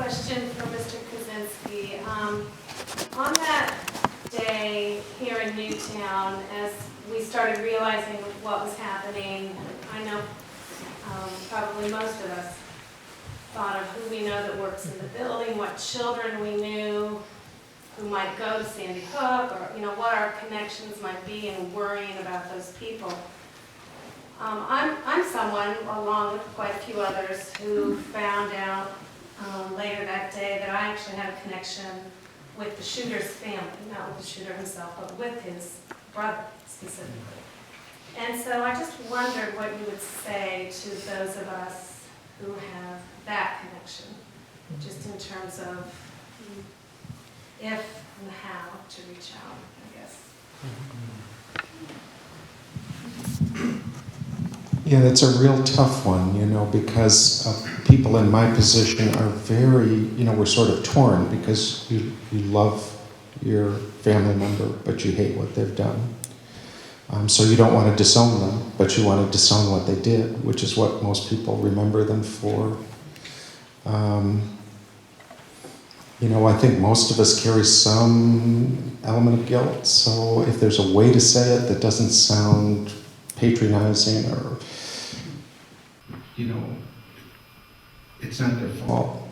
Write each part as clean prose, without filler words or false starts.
question for Mr. Kaczynski. On that day here in Newtown, as we started realizing what was happening, I know probably most of us thought of who we know that works in the building, what children we knew who might go to Sandy Hook, or what our connections might be, and worrying about those people. I'm someone, along with quite a few others, who found out later that day that I actually had a connection with the shooter's family, not with the shooter himself, but with his brother specifically. And so I just wondered what you would say to those of us who have that connection, just in terms of if and how to reach out, I guess. Yeah, that's a real tough one, because people in my position are very, we're sort of torn because you love your family member, but you hate what they've done. So you don't want to disown them, but you want to disown what they did, which is what most people remember them for. I think most of us carry some element of guilt, so if there's a way to say it that doesn't sound patronizing or, it's not their fault.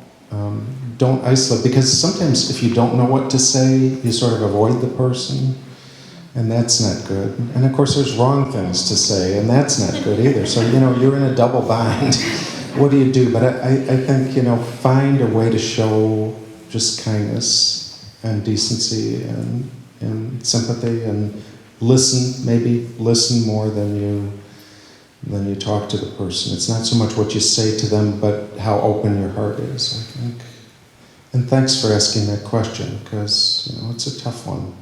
Don't isolate, because sometimes if you don't know what to say, you sort of avoid the person, and that's not good. And of course there's wrong things to say, and that's not good either. So, you're in a double bind. What do you do? But I think, find a way to show just kindness and decency and sympathy, and maybe listen more than you talk to the person. It's not so much what you say to them, but how open your heart is, I think. And thanks for asking that question, because, it's a tough one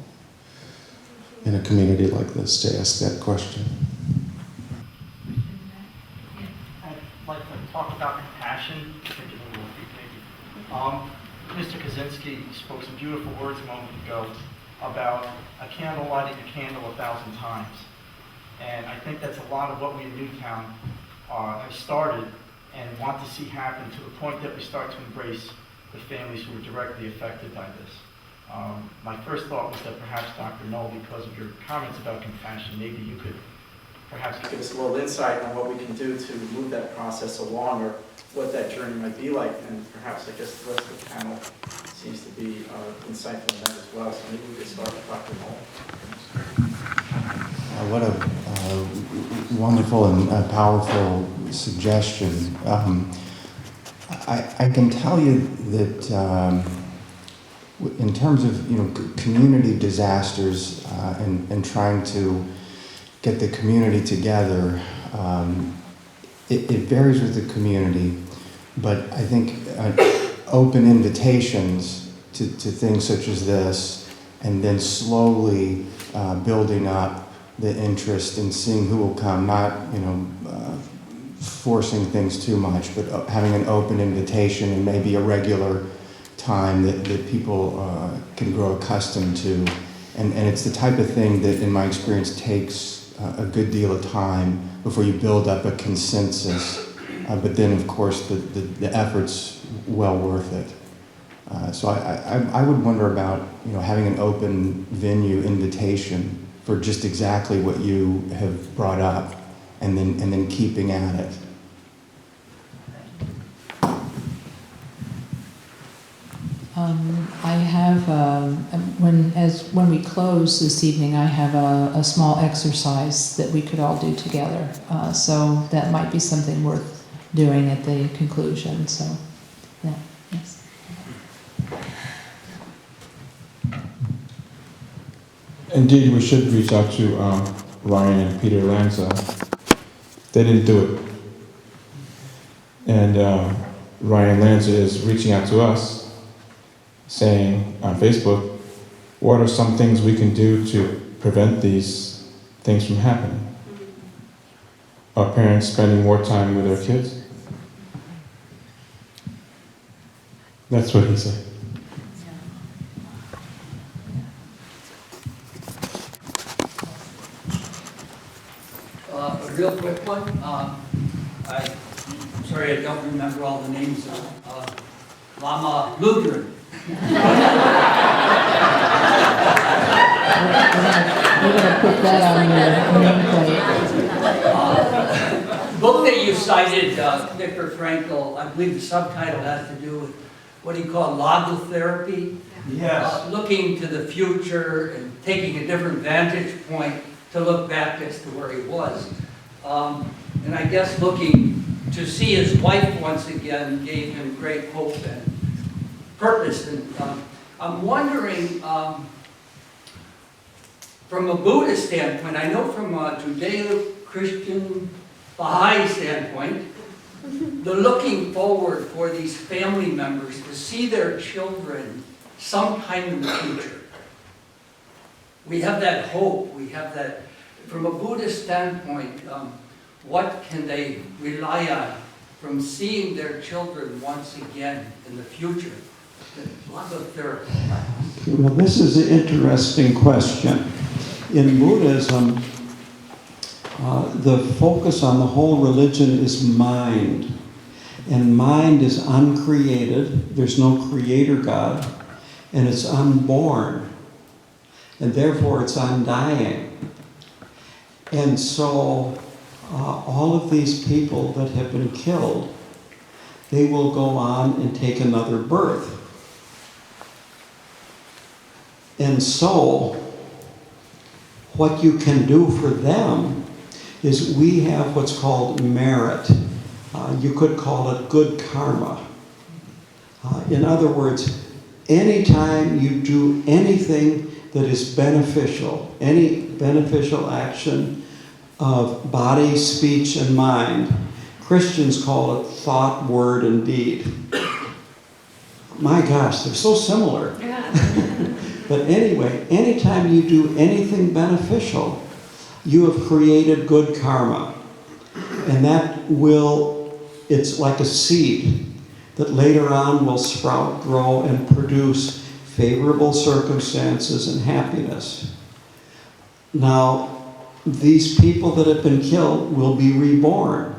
in a community like this to ask that question. I'd like to talk about compassion. Mr. Kaczynski spoke some beautiful words a moment ago about a candle lighting a candle 1,000 times. And I think that's a lot of what we in Newtown have started and want to see happen, to the point that we start to embrace the families who are directly affected by this. My first thought was that perhaps Dr. Knoll, because of your comments about compassion, maybe you could perhaps give us a little insight on what we can do to move that process along, or what that journey might be like. And perhaps, I guess, the rest of the panel seems to be insightful in that as well. So maybe we could start with Dr. Knoll. What a wonderful and powerful suggestion. I can tell you that in terms of community disasters and trying to get the community together, it varies with the community, but I think open invitations to things such as this, and then slowly building up the interest and seeing who will come, not forcing things too much, but having an open invitation and maybe a regular time that people can grow accustomed to. And it's the type of thing that, in my experience, takes a good deal of time before you build up a consensus. But then, of course, the effort's well worth it. So I would wonder about having an open venue invitation for just exactly what you have brought up, and then keeping at it. I have, when we close this evening, I have a small exercise that we could all do together. So that might be something worth doing at the conclusion. So, yeah, yes. Indeed, we should reach out to Ryan and Peter Lanza. They didn't do it. And Ryan Lanza is reaching out to us, saying on Facebook, what are some things we can do to prevent these things from happening? Are parents spending more time with their kids? That's what he said. A real quick one. I'm sorry I don't remember all the names of Lama Lutheran. We're gonna put that on your nameplate. Book that you cited, Viktor Frankl, I believe the subtitle has to do with what he called logotherapy. Yes. Looking to the future and taking a different vantage point to look back as to where he was. And I guess looking to see his wife once again gave him great hope and purpose. And I'm wondering, from a Buddhist standpoint, I know from a Judeo-Christian Baha'i standpoint, the looking forward for these family members to see their children sometime in the future. We have that hope, we have that, from a Buddhist standpoint, what can they rely on from seeing their children once again in the future? Logotherapy. Well, this is an interesting question. In Buddhism, the focus on the whole religion is mind. And mind is uncreated. There's no creator God. And it's unborn. And therefore it's undying. And so all of these people that have been killed, they will go on and take another birth. And so what you can do for them is we have what's called merit. You could call it good karma. In other words, anytime you do anything that is beneficial, any beneficial action of body, speech, and mind, Christians call it thought, word, and deed. My gosh, they're so similar. But anyway, anytime you do anything beneficial, you have created good karma. And that will, it's like a seed that later on will sprout, grow, and produce favorable circumstances and happiness. Now, these people that have been killed will be reborn.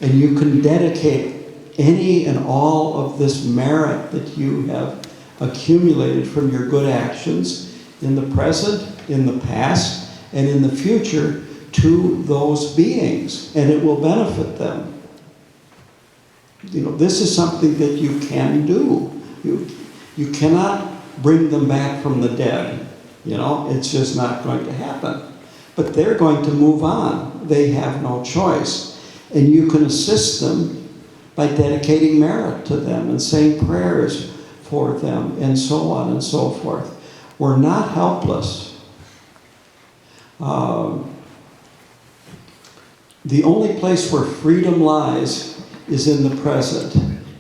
And you can dedicate any and all of this merit that you have accumulated from your good actions in the present, in the past, and in the future to those beings, and it will benefit them. You know, this is something that you can do. You cannot bring them back from the dead. You know, it's just not going to happen. But they're going to move on. They have no choice. And you can assist them by dedicating merit to them and saying prayers for them and so on and so forth. We're not helpless. The only place where freedom lies is in the present.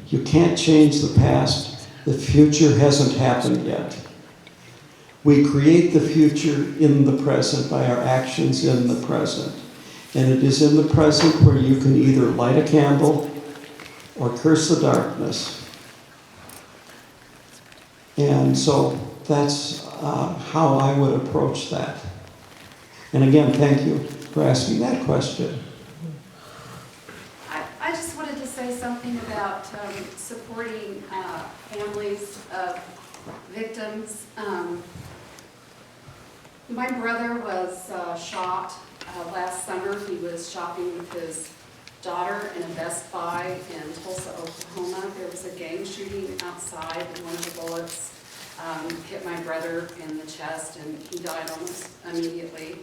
You can't change the past. The future hasn't happened yet. We create the future in the present by our actions in the present. And it is in the present where you can either light a candle or curse the darkness. And so that's how I would approach that. And again, thank you for asking that question. I just wanted to say something about supporting families of victims. My brother was shot last summer. He was shopping with his daughter in a Best Buy in Tulsa, Oklahoma. There was a gang shooting outside, and one of the bullets hit my brother in the chest, and he died almost immediately.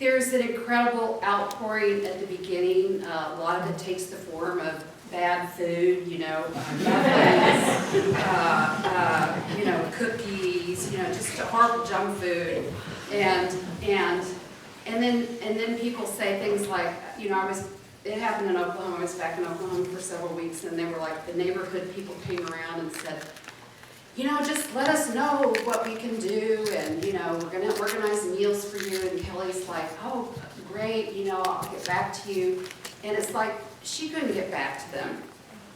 There's an incredible outpouring at the beginning. A lot of it takes the form of bad food, you know, muffins, you know, cookies, you know, just horrible junk food, and then people say things like, you know, it happened in Oklahoma. I was back in Oklahoma for several weeks, and they were like, the neighborhood people came around and said, you know, just let us know what we can do, and, you know, we're going to organize meals for you. And Kelly's like, oh, great, you know, I'll get back to you. And it's like, she couldn't get back to them.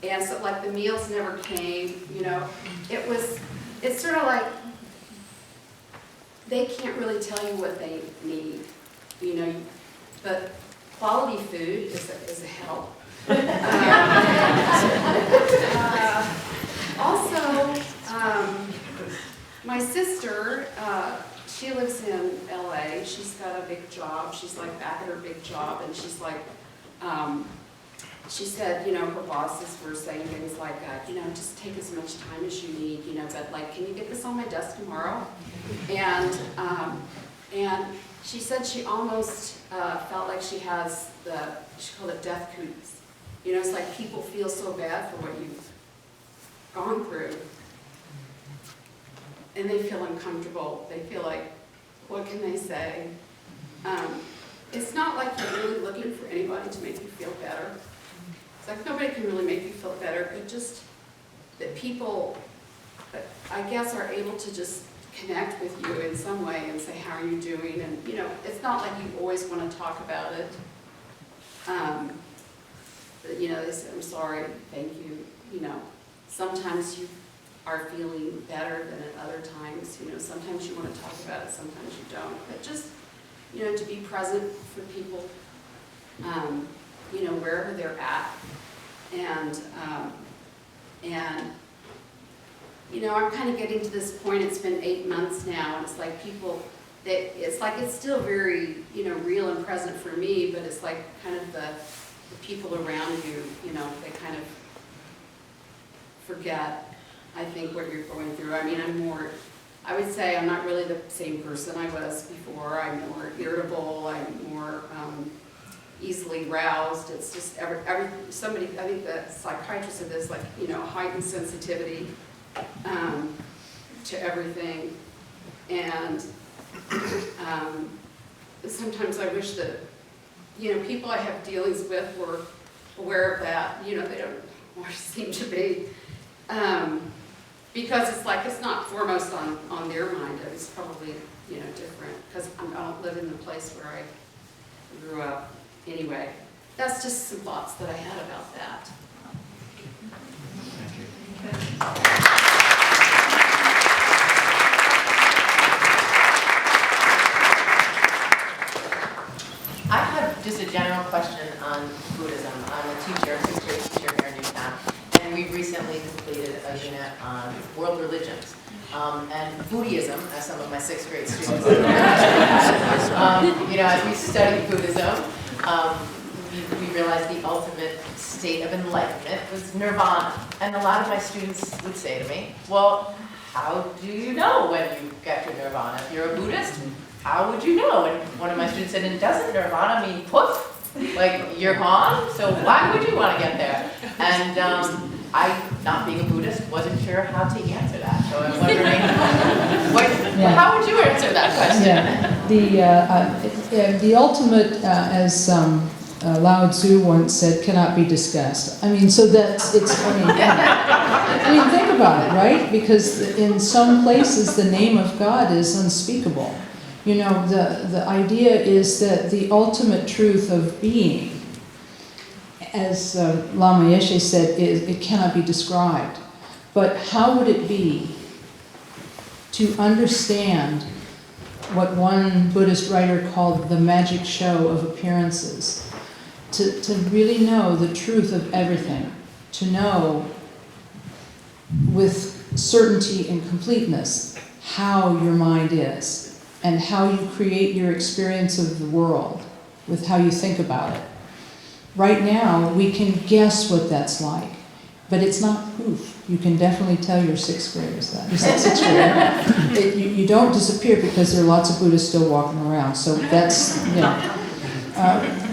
And so, like, the meals never came, you know. It's sort of like, they can't really tell you what they need, you know, but quality food is a help. Also, my sister, she lives in LA. She's got a big job. She's like back at her big job, and she's like, she said, you know, her bosses were saying things like, you know, just take as much time as you need, you know, but like, can you get this on my desk tomorrow? And she said she almost felt like she has she called it death cooties. You know, it's like people feel so bad for what you've gone through. And they feel uncomfortable. They feel like, what can they say? It's not like you're really looking for anybody to make you feel better. It's like nobody can really make you feel better, but just that people, I guess, are able to just connect with you in some way and say, how are you doing? And, you know, it's not like you always want to talk about it. But, you know, they say, I'm sorry, thank you. You know, sometimes you are feeling better than at other times. You know, sometimes you want to talk about it, sometimes you don't. But just, you know, to be present for people, you know, wherever they're at. And you know, I'm kind of getting to this point, it's been 8 months now, and it's like people, it's like it's still very, you know, real and present for me, but it's like kind of the people around you, you know, they kind of forget, I think, what you're going through. I mean, I would say I'm not really the same person I was before. I'm more irritable, I'm more easily roused. It's just somebody, I think the psychiatrist said this, like, you know, heightened sensitivity to everything. And sometimes I wish that, you know, people I have dealings with were aware of that. You know, they don't or seem to be. Because it's like, it's not foremost on their mind. It's probably, you know, different. Because I don't live in the place where I grew up. Anyway, that's just some thoughts that I had about that. I have just a general question on Buddhism. I'm a teacher, a sixth grade teacher here in Newtown, and we recently completed a unit on world religions. And Buddhism, as some of my sixth grade students you know, as we study Buddhism, we realized the ultimate state of enlightenment was nirvana. And a lot of my students would say to me, well, how do you know when you get to nirvana? If you're a Buddhist, how would you know? And one of my students said, and doesn't nirvana mean poof? Like, you're gone? So why would you want to get there? And I, not being a Buddhist, wasn't sure how to answer that. So I'm wondering, how would you answer that question? Yeah. The ultimate, as Lao Tzu once said, cannot be discussed. I mean, so that's, I mean, think about it, right? Because in some places the name of God is unspeakable. You know, the idea is that the ultimate truth of being, as Lama Yeshe said, it cannot be described. But how would it be to understand what one Buddhist writer called the magic show of appearances? To really know the truth of everything, to know with certainty and completeness how your mind is, and how you create your experience of the world with how you think about it. Right now, we can guess what that's like, but it's not proof. You can definitely tell your sixth graders that. You're sixth grader. You don't disappear because there are lots of Buddhists still walking around, so that's, you know.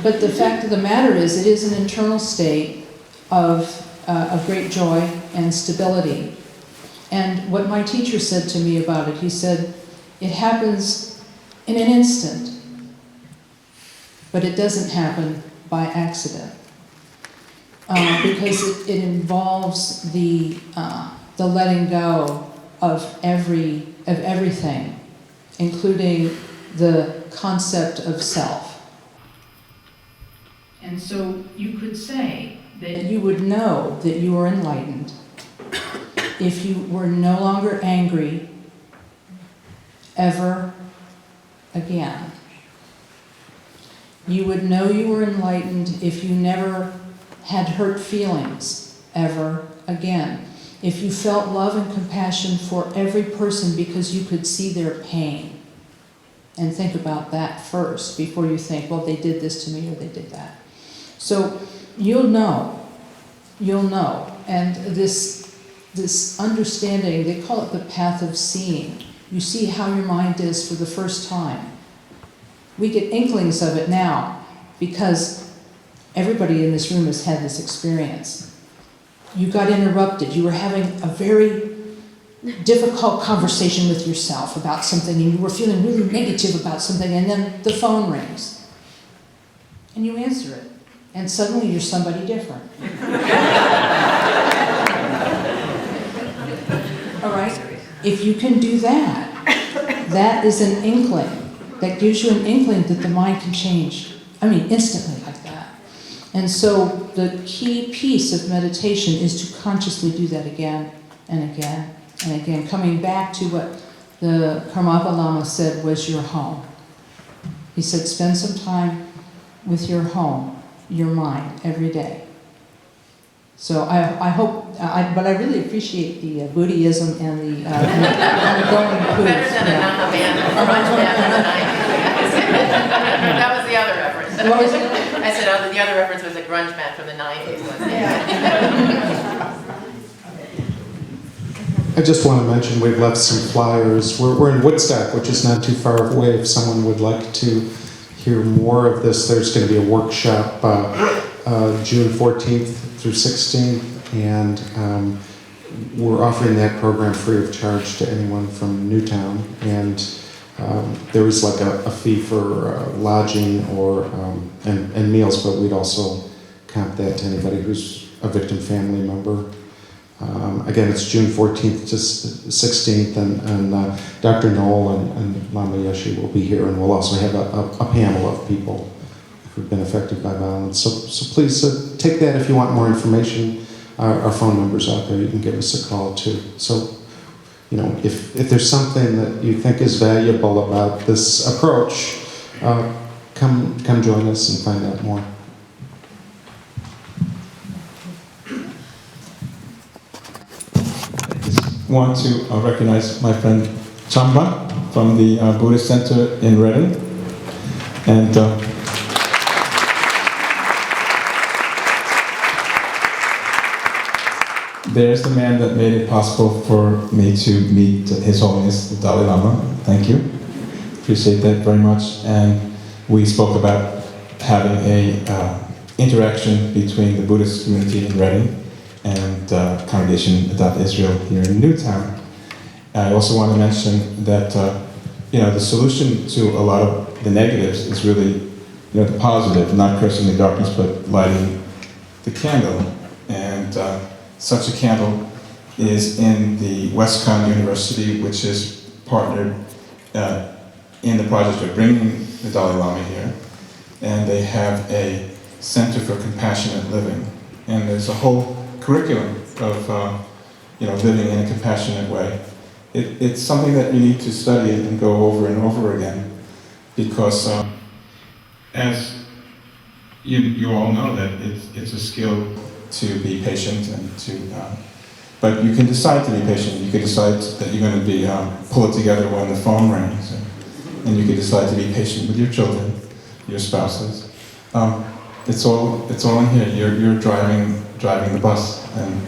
But the fact of the matter is, it is an internal state of great joy and stability. And what my teacher said to me about it, he said, it happens in an instant, but it doesn't happen by accident. Because it involves the letting go of everything, including the concept of self. And so you could say that you would know that you are enlightened if you were no longer angry ever again. You would know you were enlightened if you never had hurt feelings ever again. If you felt love and compassion for every person because you could see their pain. And think about that first before you think, well, they did this to me or they did that. So you'll know. And this understanding, they call it the path of seeing. You see how your mind is for the first time. We get inklings of it now because everybody in this room has had this experience. You got interrupted. You were having a very difficult conversation with yourself about something, and you were feeling really negative about something, and then the phone rings. And you answer it. And suddenly you're somebody different. All right? If you can do that, that is an inkling. That gives you an inkling that the mind can change. I mean, instantly like that. And so the key piece of meditation is to consciously do that again and again and again, coming back to what the Karmapa Lama said was your home. He said, spend some time with your home, your mind, every day. So I hope, but I really appreciate the Buddhism and the going foods. Better than a Naha band, a grunge band from the 90s. That was the other reference. What was it? I said the other reference was a grunge band from the 90s. I just want to mention we've left some flyers. We're in Woodstock, which is not too far away. If someone would like to hear more of this, there's going to be a workshop June 14th through 16th, and we're offering that program free of charge to anyone from Newtown. And there is like a fee for lodging or and meals, but we'd also comp that to anybody who's a victim family member. Again, it's June 14th to 16th, and Dr. Knoll and Lama Yeshe will be here, and we'll also have a panel of people who've been affected by violence. So please take that if you want more information. Our phone number's out there. You can give us a call too. So, you know, if there's something that you think is valuable about this approach, come join us and find out more. Want to recognize my friend Chamba from the Buddhist Center in Reading. And there's the man that made it possible for me to meet His Holiness, the Dalai Lama. Thank you. Appreciate that very much. And we spoke about having a interaction between the Buddhist community in Reading and Congregation Adopt Israel here in Newtown. I also want to mention that the solution to a lot of the negatives is really the positive, not cursing the darkness, but lighting the candle. And such a candle is in the WestCon University, which is partnered in the project of bringing the Dalai Lama here. And they have a Center for Compassionate Living. And there's a whole curriculum of living in a compassionate way. It's something that you need to study and go over and over again, because as you all know, that it's a skill to be patient and to. But you can decide to be patient. You can decide that you're going to be pull it together when the phone rings, and you can decide to be patient with your children, your spouses. It's all in here. You're driving the bus, and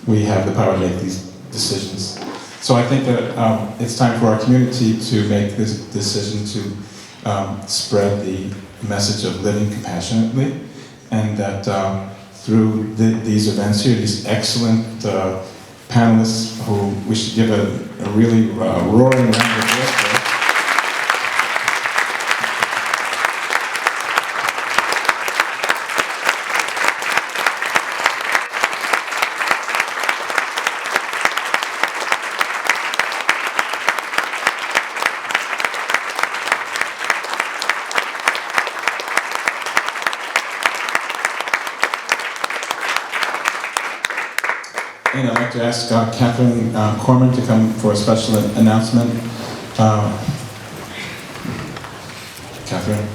we have the power to make these decisions. So I think that it's time for our community to make this decision to spread the message of living compassionately, and that through these events here, these excellent panelists who we should give a really roaring round of applause for. And I'd like to ask Catherine Corman to come for a special announcement. Catherine.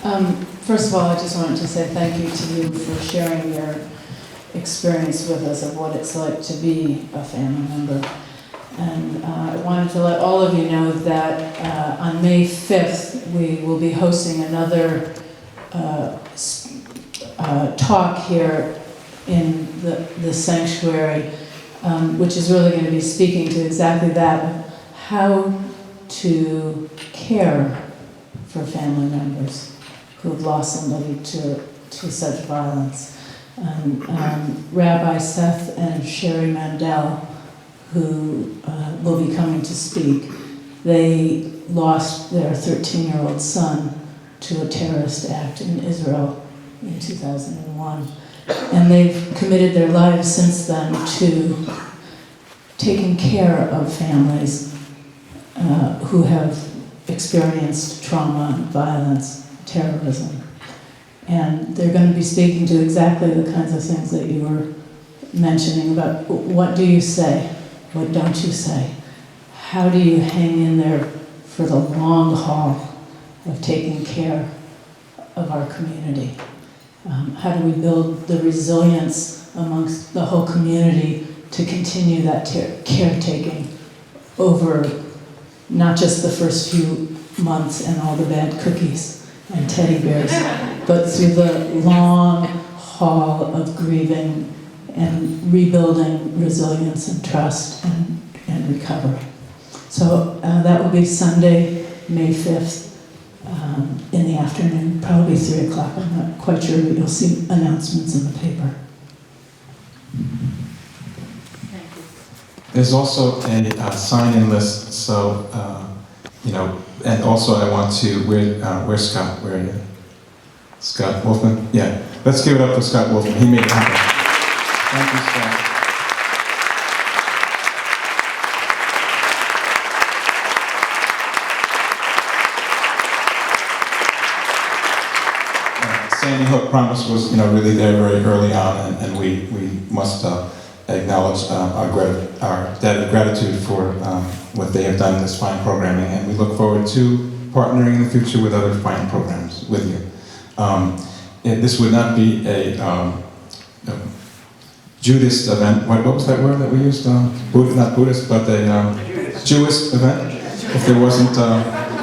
First of all, I just wanted to say thank you to you for sharing your experience with us of what it's like to be a family member. And I wanted to let all of you know that on May 5th, we will be hosting another talk here in the sanctuary, which is really going to be speaking to exactly that, how to care for family members who have lost somebody to such violence. Rabbi Seth and Sherry Mandel, who will be coming to speak, they lost their 13-year-old son to a terrorist act in Israel in 2001. And they've committed their lives since then to taking care of families who have experienced trauma, violence, terrorism. And they're going to be speaking to exactly the kinds of things that you were mentioning about what do you say, what don't you say, how do you hang in there for the long haul of taking care of our community. How do we build the resilience amongst the whole community to continue that caretaking over not just the first few months and all the bad cookies and teddy bears, but through the long haul of grieving and rebuilding resilience and trust and recovery. So that will be Sunday, May 5th, in the afternoon, probably 3 o'clock. I'm not quite sure, but you'll see announcements in the paper. Thank you. There's also a sign-in list, so, and also I want to, where's Scott? Where are you? Scott Wolfman? Yeah. Let's give it up for Scott Wolfman. He made it happen. Thank you, Scott. Sandy Hook Promise was, really there very early on, and we must acknowledge our debt of gratitude for what they have done in this fine programming, and we look forward to partnering in the future with other fine programs with you. This would not be a Judaist event. What was that word that we used? Not Buddhist, but a Jewish event, if there wasn't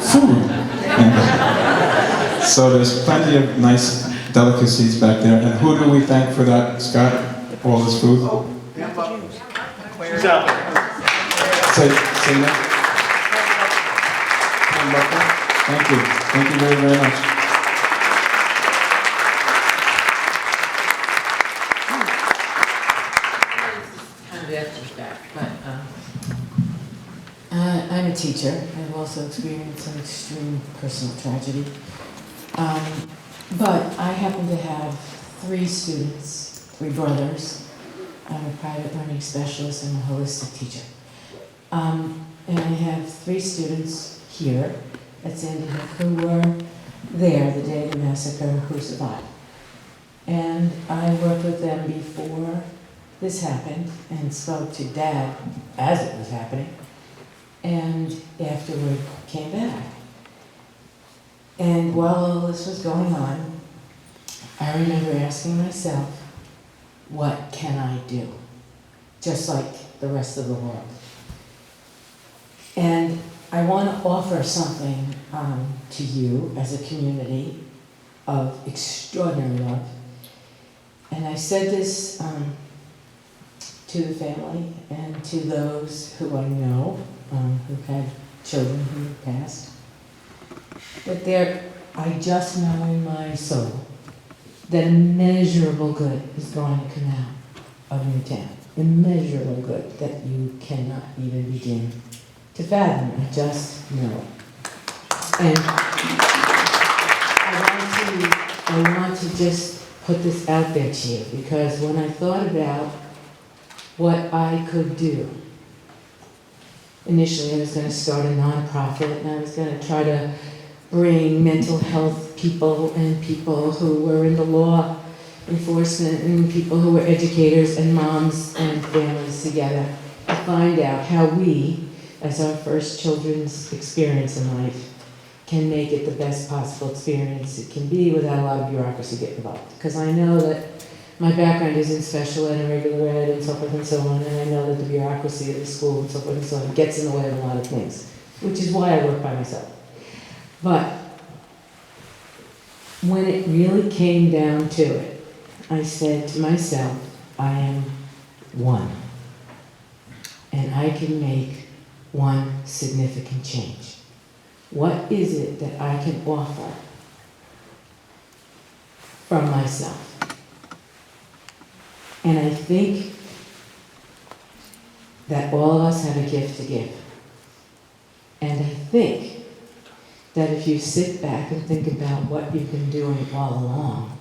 food. So there's plenty of nice delicacies back there. And who do we thank for that, Scott? All this food? Who's out there? Say that. Thank you. Thank you very, very much. Kind of after the fact, but I'm a teacher. I've also experienced some extreme personal tragedy. But I happen to have 3 students, 3 brothers. I'm a private learning specialist and a holistic teacher. And I have 3 students here at Sandy Hook who were there the day of the massacre who survived. And I worked with them before this happened and spoke to Dad as it was happening, and afterward came back. And while all this was going on, I remember asking myself, what can I do? Just like the rest of the world. And I want to offer something to you as a community of extraordinary love. And I said this to the family and to those who I know who've had children who passed. But I just know in my soul that immeasurable good is going to come out of Newtown. Immeasurable good that you cannot even begin to fathom. I just know. And I want to just put this out there to you, because when I thought about what I could do, initially I was going to start a nonprofit, and I was going to try to bring mental health people and people who were in the law enforcement and people who were educators and moms and families together to find out how we, as our first children's experience in life, can make it the best possible experience it can be without a lot of bureaucracy getting involved. Because I know that my background is in special ed and regular ed and so forth and so on, and I know that the bureaucracy of the school and so forth and so on gets in the way of a lot of things, which is why I work by myself. But when it really came down to it, I said to myself, I am one. And I can make one significant change. What is it that I can offer from myself? And I think that all of us have a gift to give. And I think that if you sit back and think about what you've been doing all along,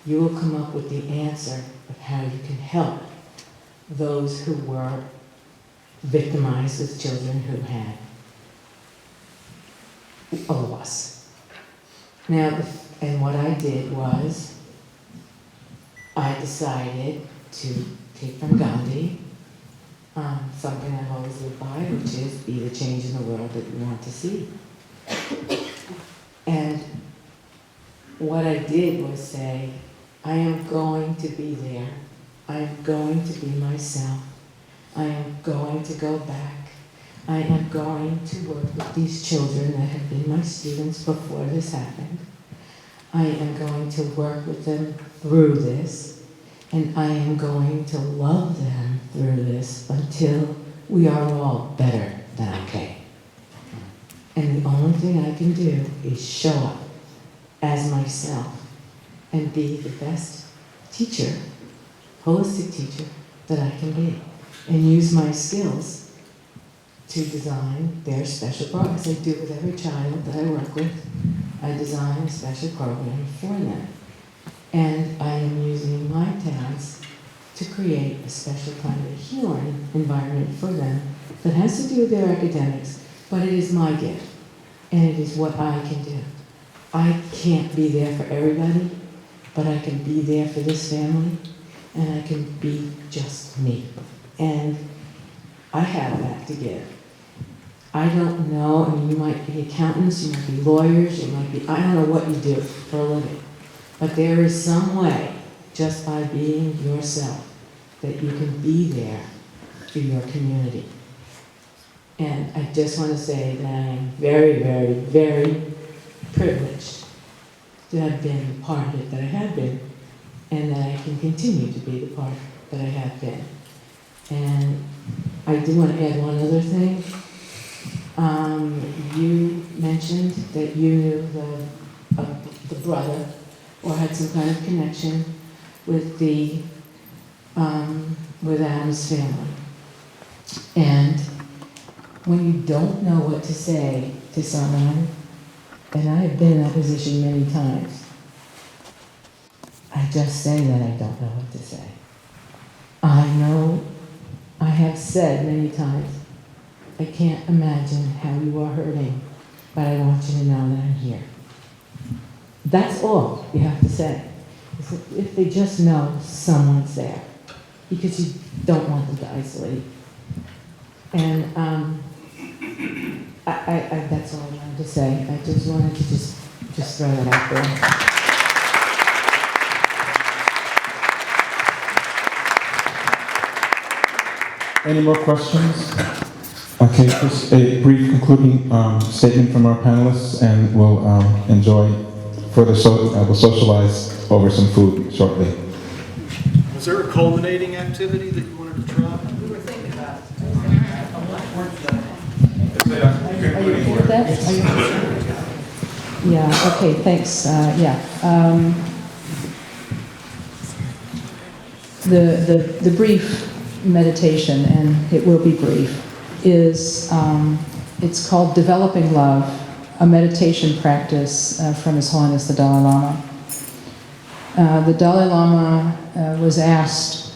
you will come up with the answer of how you can help those who were victimized with children who had a loss. Now, and what I did was, I decided to take from Gandhi something I've always lived by, which is be the change in the world that you want to see. And what I did was say, I am going to be there. I am going to be myself. I am going to go back. I am going to work with these children that have been my students before this happened. I am going to work with them through this, and I am going to love them through this until we are all better than okay. And the only thing I can do is show up as myself and be the best teacher, holistic teacher, that I can be, and use my skills to design their special programs. I do with every child that I work with. I design a special program for them. And I am using my talents to create a special kind of healing environment for them that has to do with their academics, but it is my gift, and it is what I can do. I can't be there for everybody, but I can be there for this family, and I can be just me. And I have that to give. I don't know, I mean, you might be accountants, you might be lawyers, you might be, I don't know what you do for a living. But there is some way, just by being yourself, that you can be there for your community. And I just want to say that I am very, very, very privileged to have been part of it that I have been, and that I can continue to be the part that I have been. And I do want to add one other thing. You mentioned that you knew the brother, or had some kind of connection with with Adam's family. And when you don't know what to say to someone, and I have been in that position many times, I just say that I don't know what to say. I know, I have said many times, I can't imagine how you are hurting, but I want you to know that I'm here. That's all you have to say. If they just know someone's there, because you don't want them to isolate. And I that's all I wanted to say. I just wanted to just throw that out there. Any more questions? Okay, just a brief concluding statement from our panelists, and we'll enjoy further. We'll socialize over some food shortly. Was there a culminating activity that you wanted to try? We were thinking about it. Are you okay with that? Are you? Yeah. Okay. Thanks. The brief meditation, and it will be brief, is it's called Developing Love, a meditation practice from His Holiness the Dalai Lama. The Dalai Lama was asked,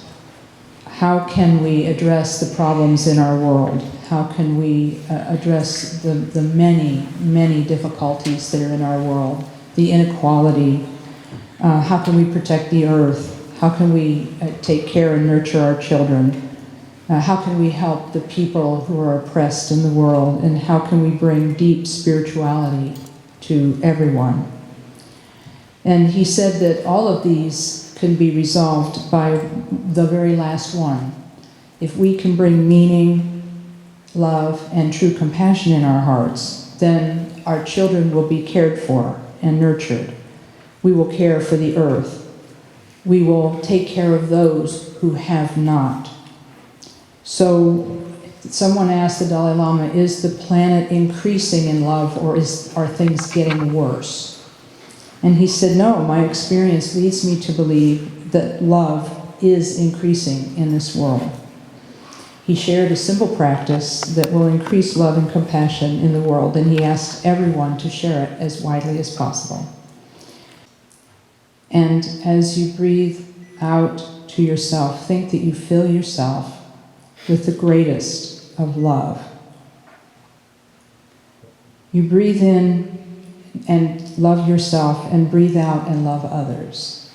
how can we address the problems in our world? How can we address the many, many difficulties that are in our world? The inequality. How can we protect the earth? How can we take care and nurture our children? How can we help the people who are oppressed in the world, and how can we bring deep spirituality to everyone? And he said that all of these can be resolved by the very last one. If we can bring meaning, love, and true compassion in our hearts, then our children will be cared for and nurtured. We will care for the earth. We will take care of those who have not. So someone asked the Dalai Lama, is the planet increasing in love, or are things getting worse? And he said, no, my experience leads me to believe that love is increasing in this world. He shared a simple practice that will increase love and compassion in the world, and he asked everyone to share it as widely as possible. And as you breathe out to yourself, think that you fill yourself with the greatest of love. You breathe in and love yourself, and breathe out and love others.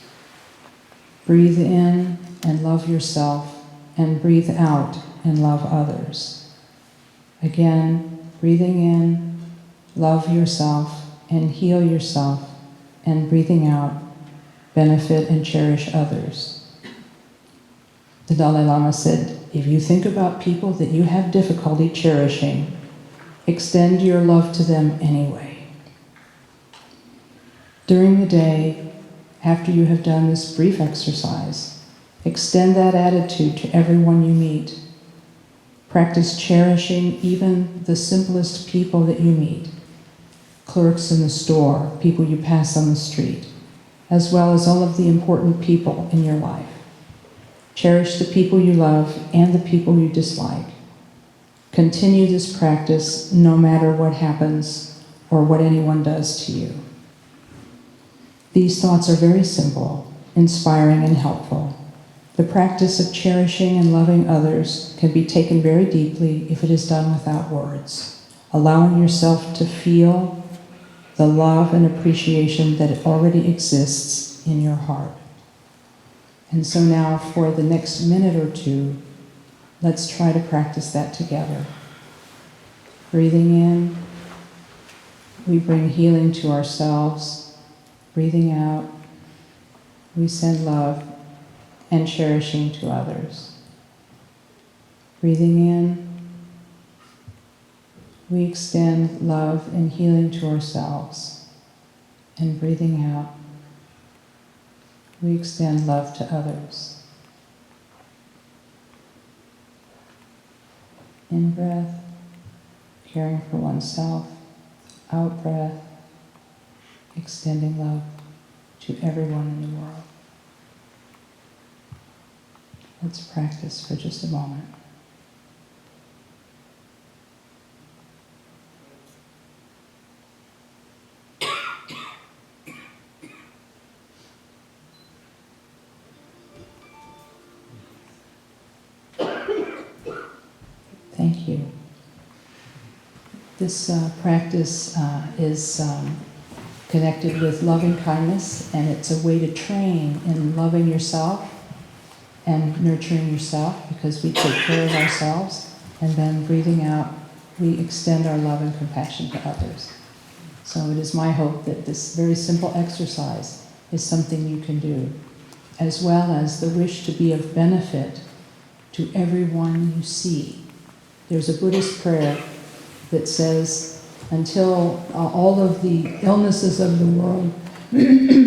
Breathe in and love yourself, and breathe out and love others. Again, breathing in, love yourself and heal yourself, and breathing out, benefit and cherish others. The Dalai Lama said, if you think about people that you have difficulty cherishing, extend your love to them anyway. During the day, after you have done this brief exercise, extend that attitude to everyone you meet. Practice cherishing even the simplest people that you meet, clerks in the store, people you pass on the street, as well as all of the important people in your life. Cherish the people you love and the people you dislike. Continue this practice no matter what happens or what anyone does to you. These thoughts are very simple, inspiring, and helpful. The practice of cherishing and loving others can be taken very deeply if it is done without words, allowing yourself to feel the love and appreciation that already exists in your heart. And so now for the next minute or two, let's try to practice that together. Breathing in, we bring healing to ourselves. Breathing out, we send love and cherishing to others. Breathing in, we extend love and healing to ourselves. And breathing out, we extend love to others. In breath, caring for oneself. Out breath, extending love to everyone in the world. Let's practice for just a moment. Thank you. This practice is connected with loving kindness, and it's a way to train in loving yourself and nurturing yourself, because we take care of ourselves, and then breathing out, we extend our love and compassion to others. So it is my hope that this very simple exercise is something you can do, as well as the wish to be of benefit to everyone you see. There's a Buddhist prayer that says, until all of the illnesses of the world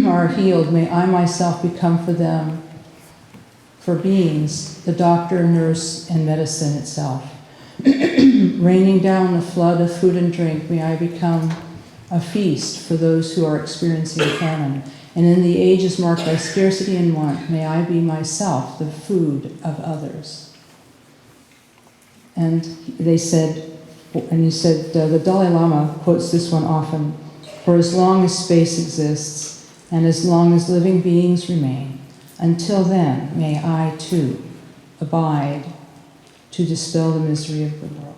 are healed, may I myself become for them, for beings, the doctor, nurse, and medicine itself. Raining down a flood of food and drink, may I become a feast for those who are experiencing famine. And in the ages marked by scarcity and want, may I be myself the food of others. And they said, and he said, the Dalai Lama quotes this one often, for as long as space exists, and as long as living beings remain, until then may I too abide to dispel the misery of the world.